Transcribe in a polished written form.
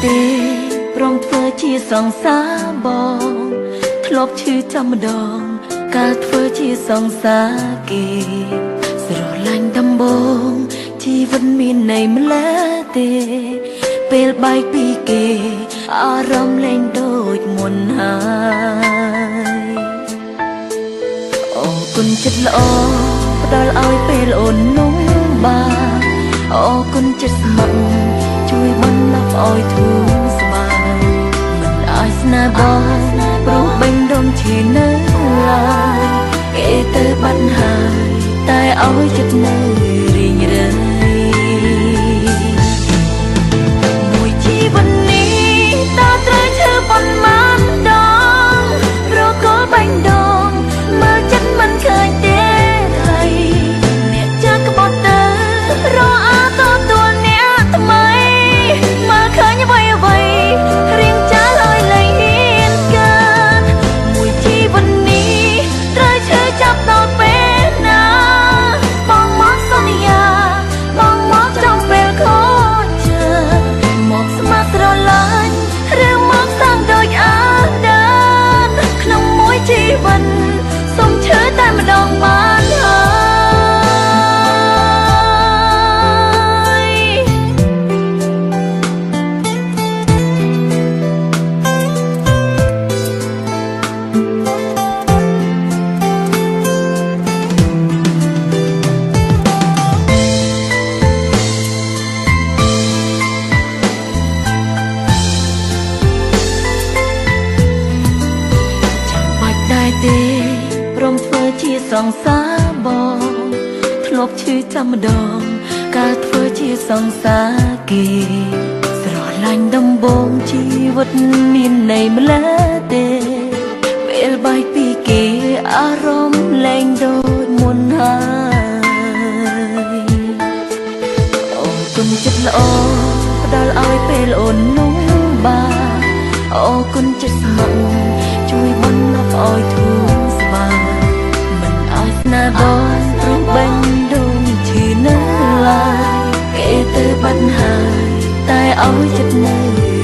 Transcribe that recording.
ទេព្រមធ្វើជាសង្សារបងធ្លាប់ឈឺចាំម្ដងកាលធ្វើជាសង្សារគេស្រឡាញ់ដំបងជីវិតមានន័យម្ល៉េះទេពេលបែកពីគេអារម្មណ៍លែងដូចមុនហើយអូគុណចិត្តល្អផ្ដល់ឲ្យពេលអូននោះបានអូគុណចិត្តស្មោះជួយបន្លប់ឲ្យធូរស្បើយមិនអាចស្នេហ៍បងព្រោះបេញដូងឈឺនៅឡើយគេទៅបាត់ហើយតែឲ្យចិត្តនៅរីងរៃមួយជីវិតនេះតើត្រូវឈឺប៉ុន្មានដងរកលបាញ់ដងមើលចិត្តមិនឃើញទេហើយអ្នកចាក់ក្បត់ទៅរកអាតទួលអ្នកថ្មីមើលឃើញអ្វីអ្វីរៀងចាស់ឲ្យលែងហ៊ានកើតមួយជីវិតនេះត្រូវឈឺចាប់ដល់ពេលណាបងមកសន្យាបងមកចំពេលខូចចិត្តមកស្មាស្រឡាញ់ឬមកសាំដូចអាដានក្នុងមួយជីវិតសុំឈឺតែម្ដងបានហើយទេព្រមធ្វើជាសង្សារបងធ្លាប់ឈឺចាំម្ដងកាលធ្វើជាសង្សារគេស្រឡាញ់ដំបងជីវិតមានន័យម្ល៉េះទេពេលបែកពីគេអារម្មណ៍លែងដូចមុនហើយអូគុណចិត្តល្អផ្ដល់ឲ្យពេលអូននោះបានអូគុណចិត្តស្មោះជួយបន្លប់ឲ្យធូរស្បើយមិនអាចស្នេហ៍បងព្រោះបេញដូងឈឺនៅឡើយគេទៅបាត់ហើយតែឲ្យចិត្តនៅ